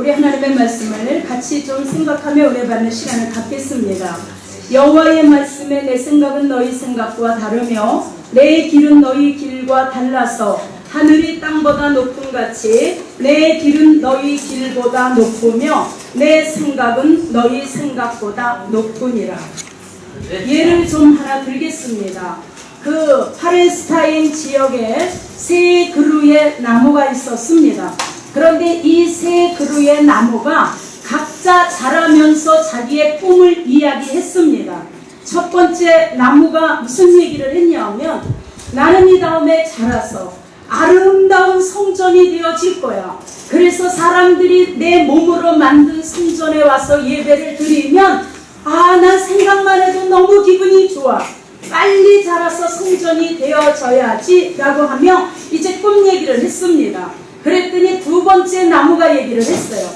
우리 하나님의 말씀을 같이 좀 생각하며 은혜 받는 시간을 갖겠습니다. 여호와의 말씀에 내 생각은 너희 생각과 다르며 내 길은 너희 길과 달라서 하늘이 땅보다 높음 같이 내 길은 너희 길보다 높으며 내 생각은 너희 생각보다 높으니라. 예를 좀 하나 들겠습니다. 그 팔레스타인 지역에 세 그루의 나무가 있었습니다. 그런데 이 세 그루의 나무가 각자 자라면서 자기의 꿈을 이야기했습니다. 첫 번째 나무가 무슨 얘기를 했냐면, 나는 이 다음에 자라서 아름다운 성전이 되어질 거야. 그래서 사람들이 내 몸으로 만든 성전에 와서 예배를 드리면 난 생각만 해도 너무 기분이 좋아. 빨리 자라서 성전이 되어져야지 라고 하며 이제 꿈 얘기를 했습니다. 그랬더니 두 번째 나무가 얘기를 했어요.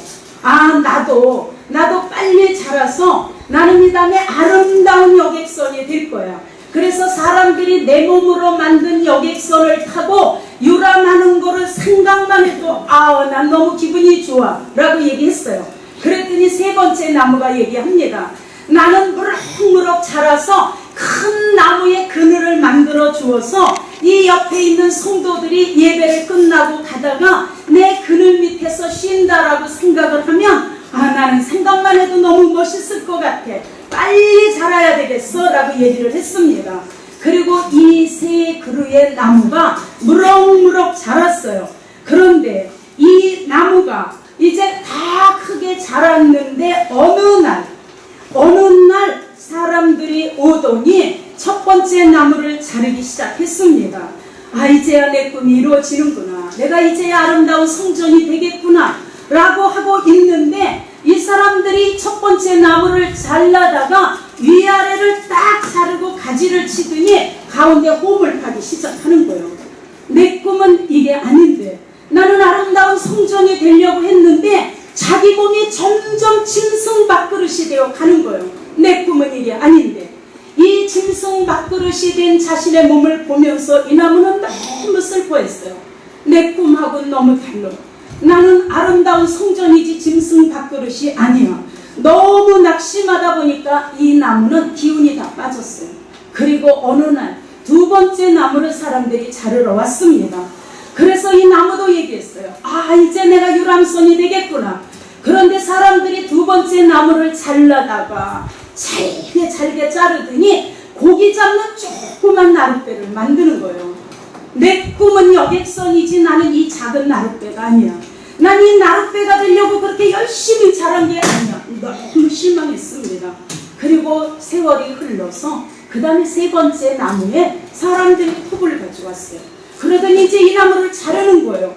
나도 빨리 자라서 나는 이 다음에 아름다운 여객선이 될 거야. 그래서 사람들이 내 몸으로 만든 여객선을 타고 유람하는 거를 생각만 해도 난 너무 기분이 좋아 라고 얘기했어요. 그랬더니 세 번째 나무가 얘기합니다. 나는 무럭무럭 자라서 큰 나무의 그늘을 만들어 주어서 이 옆에 있는 성도들이 예배를 끝나고 가다가 내 그늘 밑에서 쉰다라고 생각을 하면 나는 생각만 해도 너무 멋있을 것 같아. 빨리 자라야 되겠어 라고 얘기를 했습니다. 그리고 이 세 그루의 나무가 무럭무럭 자랐어요. 그런데 이 나무가 이제 다 크게 자랐는데 어느 날 사람들이 오더니 첫 번째 나무를 자르기 시작했습니다. 이제야 내 꿈이 이루어지는구나. 내가 이제야 아름다운 성전이 되겠구나 라고 하고 있는데, 이 사람들이 첫 번째 나무를 잘라다가 위아래를 딱 자르고 가지를 치더니 가운데 홈을 파기 시작하는 거예요. 내 꿈은 이게 아닌데, 나는 아름다운 성전이 되려고 했는데 자기 몸이 점점 짐승 밥그릇이 되어 가는 거예요. 내 꿈은 이게 아닌데. 이 짐승 밥그릇이 된 자신의 몸을 보면서 이 나무는 너무 슬퍼했어요. 내 꿈하고는 너무 달라. 나는 아름다운 성전이지 짐승 밥그릇이 아니야. 너무 낙심하다 보니까 이 나무는 기운이 다 빠졌어요. 그리고 어느 날 두 번째 나무를 사람들이 자르러 왔습니다. 그래서 이 나무도 얘기했어요. 이제 내가 유람선이 되겠구나. 그런데 사람들이 두 번째 나무를 잘라다가 잘게 자르더니 고기 잡는 조그만 나룻배를 만드는 거예요. 내 꿈은 여객선이지 나는 이 작은 나룻배가 아니야. 난 이 나룻배가 되려고 그렇게 열심히 자란 게 아니야. 너무 실망했습니다. 그리고 세월이 흘러서 그 다음에 세 번째 나무에 사람들이 톱을 가져왔어요. 그러더니 이제 이 나무를 자르는 거예요.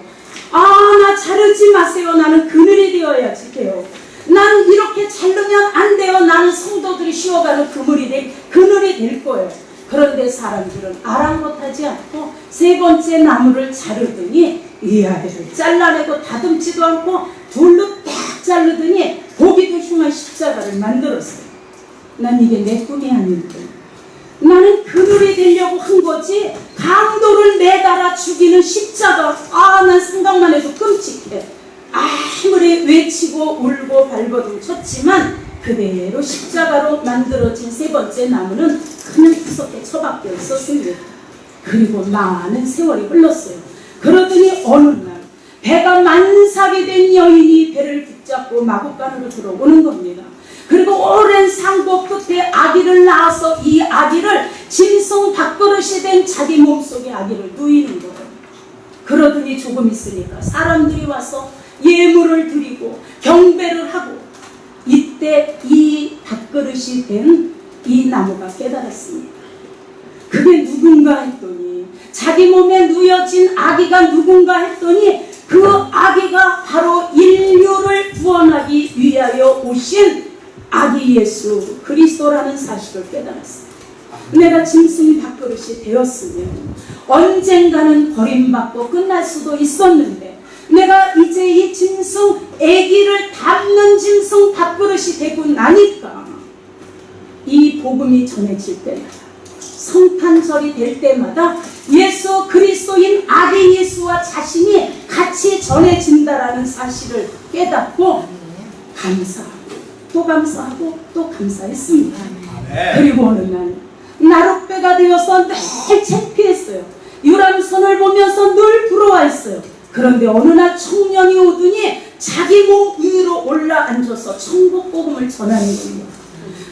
나 자르지 마세요. 나는 그늘이 되어야지 돼요. 난 이렇게 자르면 안 돼요. 나는 성도들이 쉬어가는 그늘이 될 거예요. 그런데 사람들은 아랑곳하지 않고 세 번째 나무를 자르더니 위아래를 잘라내고 다듬지도 않고 돌로 딱 자르더니 보기도 흉한 십자가를 만들었어요. 난 이게 내 꿈이 아닌데, 나는 그늘이 되려고 한 거지 강도를 매달아 죽이는 십자가, 난 생각만 해도 끔찍해. 아무리 외치고 울고 발버둥 쳤지만 그대로 십자가로 만들어진 세 번째 나무는 그냥 구석에 처박혀 있었습니다. 그리고 많은 세월이 흘렀어요. 그러더니 어느 날 배가 만삭이 된 여인이 배를 붙잡고 마곡간으로 들어오는 겁니다. 그리고 오랜 상고 끝에 아기를 낳아서 이 아기를 짐승 밥그릇이 된 자기 몸속에 아기를 누이는 거예요. 그러더니 조금 있으니까 사람들이 와서 예물을 드리고 경배를 하고, 이때 이 밥그릇이 된 이 나무가 깨달았습니다. 그게 누군가 했더니, 자기 몸에 누여진 아기가 누군가 했더니 그 아기가 바로 인류를 구원하기 위하여 오신 아기 예수 그리스도라는 사실을 깨달았어요. 내가 짐승 밥그릇이 되었으면 언젠가는 버림받고 끝날 수도 있었는데, 내가 이제 이 짐승 아기를 담는 짐승 밥그릇이 되고 나니까 이 복음이 전해질 때마다, 성탄절이 될 때마다 예수 그리스도인 아기 예수와 자신이 같이 전해진다라는 사실을 깨닫고 감사하고 또 감사하고 또 감사했습니다. 그리고 어느 날 나룻배가 되어서 늘 창피했어요. 유람선을 보면서 늘 부러워했어요. 그런데 어느 날 청년이 오더니 자기 몸 위로 올라앉아서 천국 복음을 전하는 겁니다.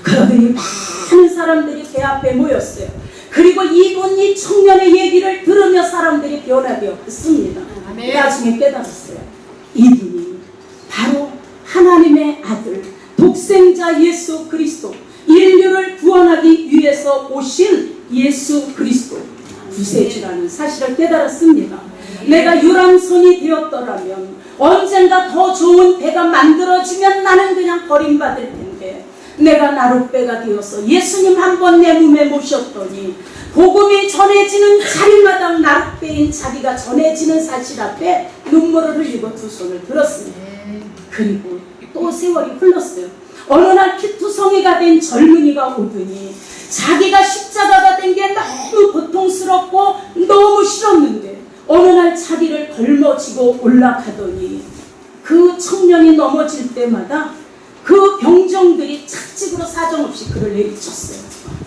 그러더니 많은 사람들이 배 앞에 모였어요. 그리고 이 청년의 얘기를 들으며 사람들이 변화되었습니다. 나중에 깨달았어요. 이분이 바로 하나님의 아들 독생자 예수 그리스도, 인류를 구원하기 위해서 오신 예수 그리스도 구세주라는 사실을 깨달았습니다. 내가 유람선이 되었더라면 언젠가 더 좋은 배가 만들어지면 나는 그냥 버림받을 텐데, 내가 나룻배가 되어서 예수님 한 번 내 몸에 모셨더니 복음이 전해지는 자리마다 나룻배인 자기가 전해지는 사실 앞에 눈물을 흘리고 두 손을 들었습니다. 그리고 또 세월이 흘렀어요. 어느 날 키투성이가 된 젊은이가 오더니 자기가 십자가가 된 게 너무 고통스럽고 너무 싫었는데 어느 날 자기를 걸머지고 올라가더니 그 청년이 넘어질 때마다 그 병정들이 착직으로 사정없이 그를 내리쳤어요.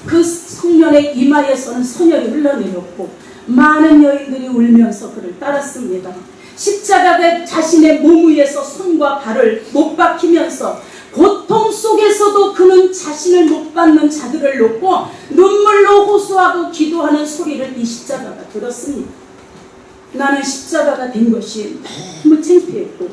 그 청년의 이마에서는 선혈이 흘러내렸고 많은 여인들이 울면서 그를 따랐습니다. 십자가가 자신의 몸 위에서 손과 발을 못 박히면서 고통 속에서도 그는 자신을 못 받는 자들을 놓고 눈물로 호소하고 기도하는 소리를 이 십자가가 들었습니다. 나는 십자가가 된 것이 너무 창피했고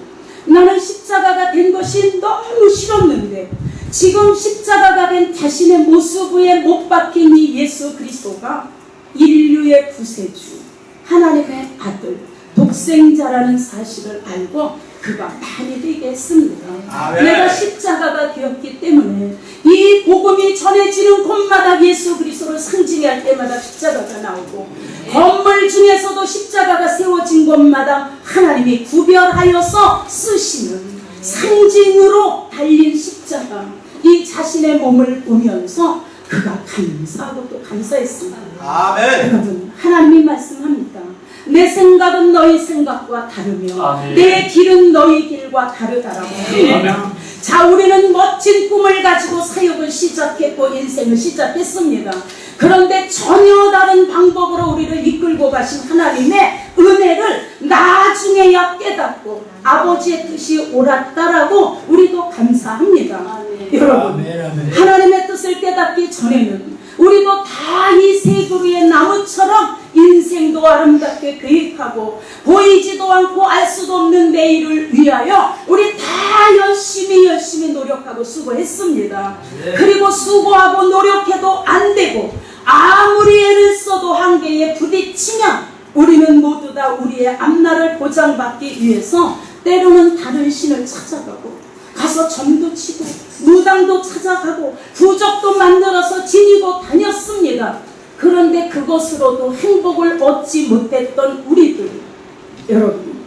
나는 십자가가 된 것이 너무 싫었는데 지금 십자가가 된 자신의 모습 위에 못 박힌 이 예수 그리스도가 인류의 구세주, 하나님의 아들, 독생자라는 사실을 알고 그가 많이 되게 했습니다. 내가 십자가가 되었기 때문에 이 복음이 전해지는 곳마다 예수 그리스도를 상징할 때마다 십자가가 나오고 건물 중에서도 십자가가 세워진 곳마다 하나님이 구별하여서 쓰시는 상징으로 달린 십자가, 이 자신의 몸을 보면서 그가 감사하고 또 감사했습니다. 아멘. 여러분, 하나님이 말씀합니다. 내 생각은 너희 생각과 다르며 아멘. 내 길은 너희 길과 다르다라고 합니다. 자, 우리는 멋진 꿈을 가지고 사역을 시작했고 인생을 시작했습니다. 그런데 전혀 다른 방법으로 우리를 이끌고 가신 하나님의 은혜를 나중에야 깨닫고 아버지의 뜻이 옳았다라고 우리도 감사합니다. 여러분, 하나님의 뜻을 깨닫기 전에는 우리도 다 이 세 그루의 나무처럼 인생도 아름답게 계획하고 보이지도 않고 알 수도 없는 내일을 위하여 우리 다 열심히 노력하고 수고했습니다. 그리고 수고하고 노력해도 안 되고 아무리 애를 써도 한계에 부딪히면 우리는 모두 다 우리의 앞날을 보장받기 위해서 때로는 다른 신을 찾아가고 가서 점도 치고 무당도 찾아가고 부적도 만들어서 지니고 다녔습니다. 그런데 그것으로도 행복을 얻지 못했던 우리들, 여러분,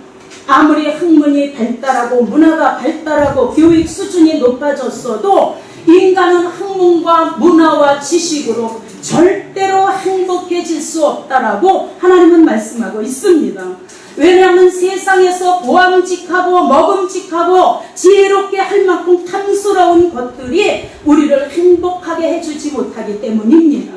아무리 학문이 발달하고 문화가 발달하고 교육 수준이 높아졌어도 인간은 학문과 문화와 지식으로 절대로 행복해질 수 없다라고 하나님은 말씀하고 있습니다. 왜냐하면 세상에서 보암직하고 먹음직하고 지혜롭게 할 만큼 탐스러운 것들이 우리를 행복하게 해주지 못하기 때문입니다.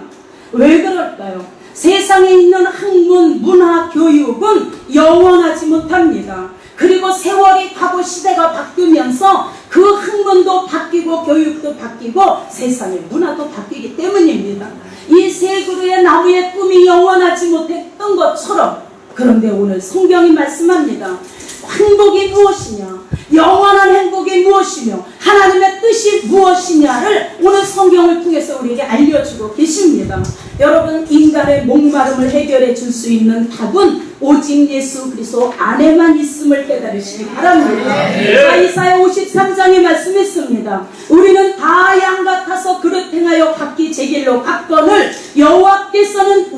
왜 그럴까요? 세상에 있는 학문, 문화, 교육은 영원하지 못합니다. 그리고 세월이 가고 시대가 바뀌면서 그 학문도 바뀌고 교육도 바뀌고 세상의 문화도 바뀌기 때문입니다. 이 세 그루의 나무의 꿈이 영원하지 못했던 것처럼, 그런데 오늘 성경이 말씀합니다. 행복이 무엇이냐, 영원한 행복이 무엇이며 하나님의 뜻이 무엇이냐를 오늘 성경을 통해서 우리에게 알려주고 계십니다. 여러분, 인간의 목마름을 해결해 줄 수 있는 답은 오직 예수 그리스도 안에만 있음을 깨달으시기 바랍니다. 이사야 53장에 말씀했습니다. 우리는 다 양 같아서 그릇 행하여 각기 제 길로 갔거늘 여호와께서는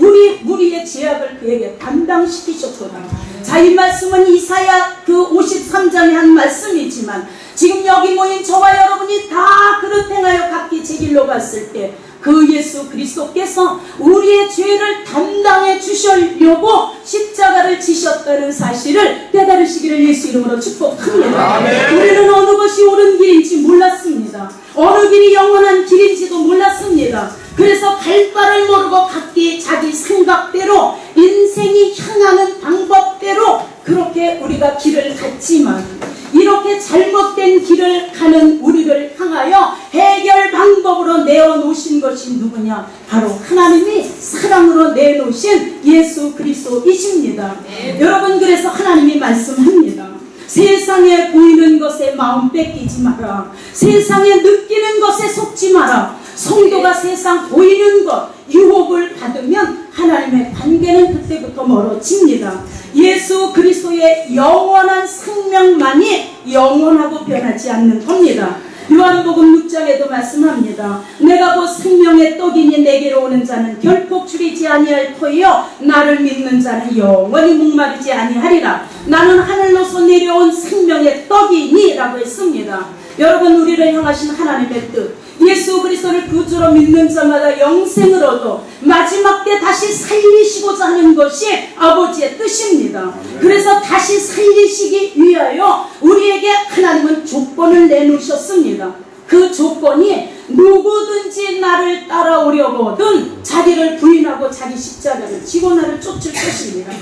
우리의 죄악을 그에게 담당시키셨도다. 자, 이 말씀은 이사야 그 53장에 한 말씀이지만 지금 여기 모인 저와 여러분이 다 그릇 행하여 각기 제 길로 들려갔을 때 그 예수 그리스도께서 우리의 죄를 담당해 주시려고 십자가를 지셨다는 사실을 깨달으시기를 예수 이름으로 축복합니다. 우리는 어느 것이 옳은 길인지 몰랐습니다. 어느 길이 영원한 길인지도 몰랐습니다. 그래서 갈 바를 모르고 각기 자기 생각대로 인생이 향하는 방법대로 그렇게 우리가 길을 갔지만, 이렇게 잘못된 길을 가는 우리를 향하여 해결 방법으로 내어놓으신 것이 누구냐? 바로 하나님이 사랑으로 내놓으신 예수 그리스도이십니다. 여러분, 그래서 하나님이 말씀합니다. 세상에 보이는 것에 마음 뺏기지 마라. 세상에 느끼는 것에 속지 마라. 성도가 세상 보이는 것, 유혹을 받으면 하나님의 관계는 그때부터 멀어집니다. 예수 그리스도의 영원한 생명만이 영원하고 변하지 않는 겁니다. 요한복음 6장에도 말씀합니다. 내가 곧 생명의 떡이니 내게로 오는 자는 결코 줄이지 아니할 터이요 나를 믿는 자는 영원히 목마르지 아니하리라. 나는 하늘로서 내려온 생명의 떡이니 라고 했습니다. 여러분, 우리를 향하신 하나님의 뜻, 예수 그리스도를 구주로 믿는 자마다 영생을 얻어 마지막 때 다시 살리시고자 하는 것이 아버지의 뜻입니다. 그래서 다시 살리시기 위하여 우리에게 하나님은 조건을 내놓으셨습니다. 그 조건이 누구든지 나를 따라오려거든 자기를 부인하고 자기 십자가를 지고 나를 쫓을 것입니다.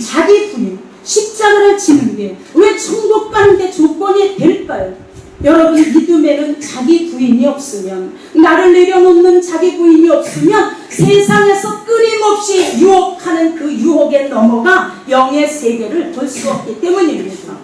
자기 부인, 십자가를 지는 게 왜 천국 가는 게 조건이 될까요? 여러분, 믿음에는 자기 부인이 없으면, 나를 내려놓는 자기 부인이 없으면 세상에서 끊임없이 유혹하는 그 유혹에 넘어가 영의 세계를 볼 수 없기 때문입니다.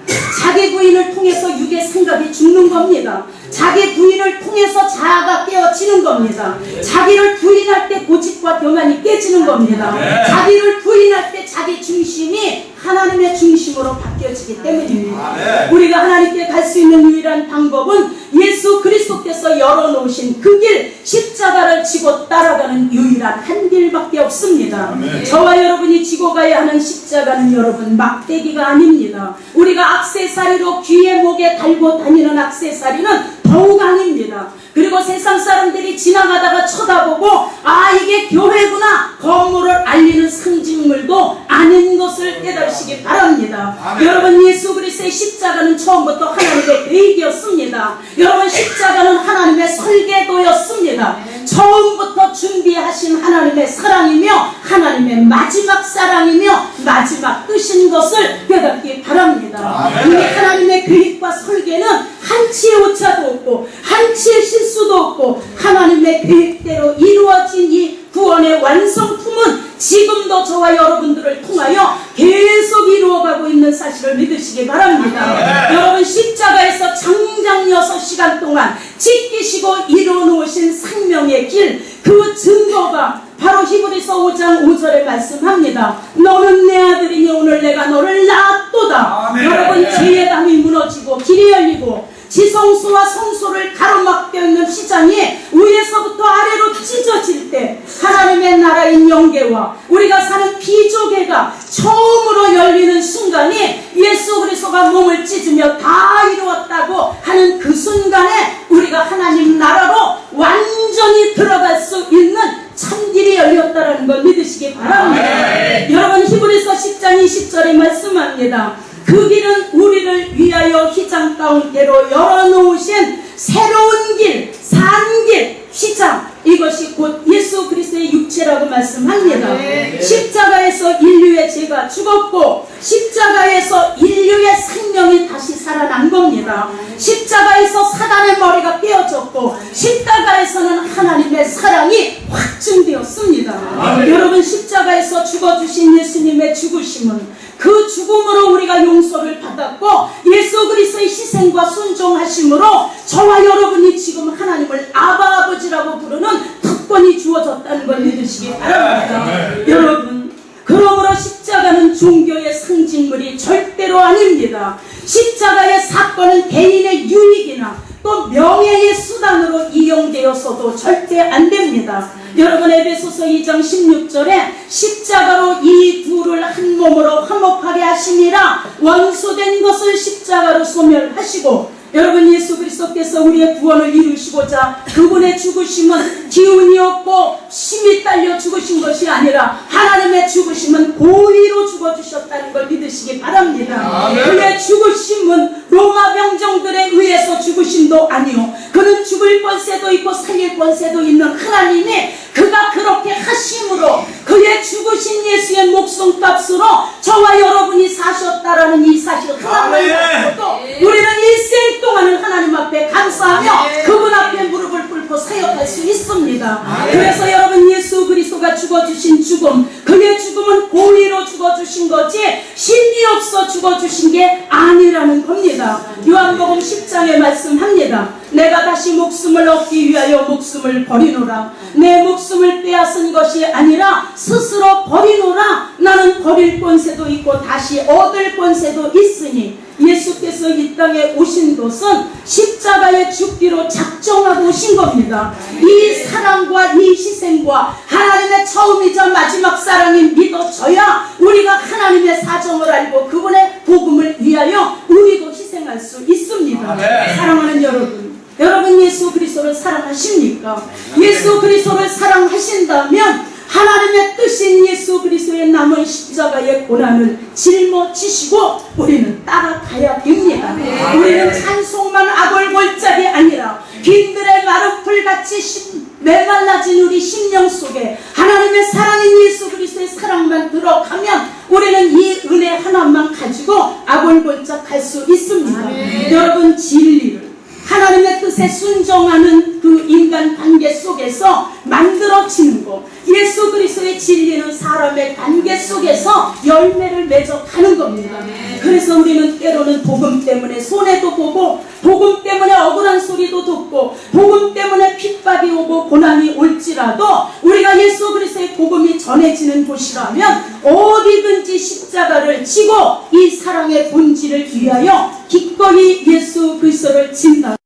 자기 부인을 통해서 육의 생각이 죽는 겁니다. 자기 부인을 통해서 자아가 깨어지는 겁니다. 자기를 부인할 때 고집과 교만이 깨지는 겁니다. 자기를 부인할 때 자기 중심이 하나님의 중심으로 바뀌어지기 때문입니다. 우리가 하나님께 갈 수 있는 유일한 방법은 예수 그리스도께서 열어놓으신 그 길, 십자가를 지고 따라가는 유일한 한 길밖에 없습니다. 저와 여러분이 지고 가야 하는 십자가는 여러분 막대기가 아닙니다. 우리가 액세서리로 귀에 목에 달고 다니는 액세서리는 더욱 아닙니다. 그리고 세상 사람들이 지나가다가 쳐다보고 아, 이게 교회구나 건물을 알리는 상징물도 아닌 것을 깨달으시기 바랍니다. 여러분, 예수 그리스도의 십자가는 처음부터 하나님의 계획이었습니다. 여러분, 십자가는 하나님의 설계도였습니다. 처음부터 준비하신 하나님의 사랑이며 하나님의 마지막 사랑이며 마지막 뜻인 것을 깨닫기 바랍니다. 이 하나님의 계획과 설계는 한치의 오차도 없고 한치의 실수도 없고 하나님의 계획대로 이루어진 이 구원의 완성품은 지금도 저와 여러분들을 통하여 계속 이루어가고 있는 사실을 믿으시기 바랍니다. 여러분, 십자가에서 장장 6시간 동안 지키시고 이루어놓으신 생명의 길, 그 증거가 바로 히브리서 5장 5절에 말씀합니다. 너는 내 아들이니 오늘 내가 너를 낳았도다. 여러분, 죄의 담이 무너지고 길이 열리고 지성소와 성소를 가로막혀 있는 시장이 위에서부터 아래로 찢어질 때 하나님의 나라인 영계와 우리가 사는 피조계가 처음으로 열리는 순간이 예수 그리스도가 몸을 찢으며 다 이루었다고 하는 그 순간에 우리가 하나님 나라로 완전히 들어갈 수 있는 참길이 열렸다는 걸 믿으시기 바랍니다. 여러분, 히브리서 10장 20절에 말씀합니다. 그 길은 우리를 위하여 휘장 가운데로 열어놓으신 새로운 길, 산 길, 휘장, 이것이 곧 예수 그리스도의 육체라고 말씀합니다. 십자가에서 인류의 죄가 죽었고 십자가에서 인류의 생명이 다시 살아난 겁니다. 십자가에서 사단의 머리가 깨어졌고 십자가에서는 하나님의 사랑이 확증되었습니다. 여러분, 십자가에서 죽어주신 예수님의 죽으심은 그 죽음으로 우리가 용서를 받았고 예수 그리스도의 희생과 순종하심으로 저와 여러분이 지금 하나님을 아바 아버지라고 부르는 특권이 주어졌다는 걸 믿으시기 바랍니다. 여러분, 그러므로 십자가는 종교의 상징물이 절대로 아닙니다. 십자가의 사건은 개인의 유익이나 또 명예의 수단으로 이용되어서도 절대 안 됩니다. 여러분, 에베소서 2장 16절에 십자가로 이 둘을 한 몸으로 화목하게 하시니라. 원수된 것을 십자가로 소멸하시고 여러분, 예수 그리스도께서 우리의 구원을 이루시고자 그분의 죽으심은 기운이 없고 힘이 딸려 죽으신 것이 아니라 하나님의 죽으심은 고의로 죽어주셨다는 걸 믿으시기 바랍니다. 그의 죽으심은 로마 병정들에 의해서 죽으심도 아니요, 그는 죽을 권세도 있고 살릴 권세도 있는 하나님이 그가 그렇게 하심으로 그의 죽으신 예수의 목숨값으로 저와 여러분이 사셨다라는 이 사실 하나만 가지고도 우리는 일생 동안을 하나님 앞에 감사하며 그분 앞에 무릎을 꿇고 사역할 수 있습니다. 그래서 여러분, 예수 그리스도가 죽어주신 죽음, 그의 죽음은 고의로 죽어주신 거지 힘이 없어 죽어주신 게 아니라는 겁니다. 요한복음 10장에 말씀합니다. 내가 다시 목숨을 얻기 위하여 목숨을 버리노라. 내 목숨을 빼앗은 것이 아니라 스스로 버리노라. 나는 버릴 권세도 있고 다시 얻을 권세도 있으니, 예수께서 이 땅에 오신 것은 십자가에 죽기로 작정하고 오신 겁니다. 이 사랑과 이 희생과 하나님의 처음이자 마지막 사랑이 믿어져야 우리가 하나님의 사정을 알고 그분의 복음을 위하여 우리도 희생할 수 있습니다. 사랑하는 여러분, 여러분 예수 그리스도를 사랑하십니까? 예수 그리스도를 사랑하신다면 하나님의 뜻인 예수 그리스도의 남은 십자가의 고난을 짊어지시고 우리는 따라가야 됩니다. 우리는 찬송만 아골골짝이 아니라 빈들의 마르풀같이 메말라진 우리 심령 속에 하나님의 사랑인 예수 그리스도의 사랑만 들어가면 우리는 이 은혜 하나만 가지고 아골골짝 할 수 있습니다. 여러분, 진리를 하나님의 뜻에 순종하는 그 인간 관계 속에서 만들어지는 것, 예수 그리스도의 진리는 사람의 관계 속에서 열매를 맺어 가는 겁니다. 그래서 우리는 때로는 복음 때문에 손해도 보고, 복음 때문에 억울한 소리도 듣고, 복음 때문에 핍박이 오고 고난이 올지라도 우리가 예수 그리스도의 복음이 전해지는 곳이라면 어디든지 십자가를 지고 이 사랑의 본질을 위하여 기꺼이 예수 그리스도를 진다.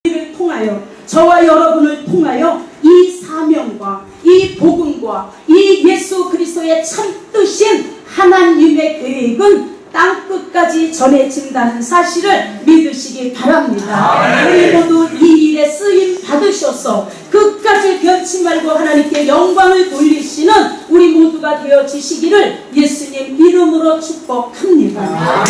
이를 통하여, 저와 여러분을 통하여 이 사명과 이 복음과 이 예수 그리스도의 참뜻인 하나님의 계획은 땅끝까지 전해진다는 사실을 믿으시기 바랍니다. 우리 모두 이 일에 쓰임 받으셔서 끝까지 변치 말고 하나님께 영광을 돌리시는 우리 모두가 되어지시기를 예수님 이름으로 축복합니다.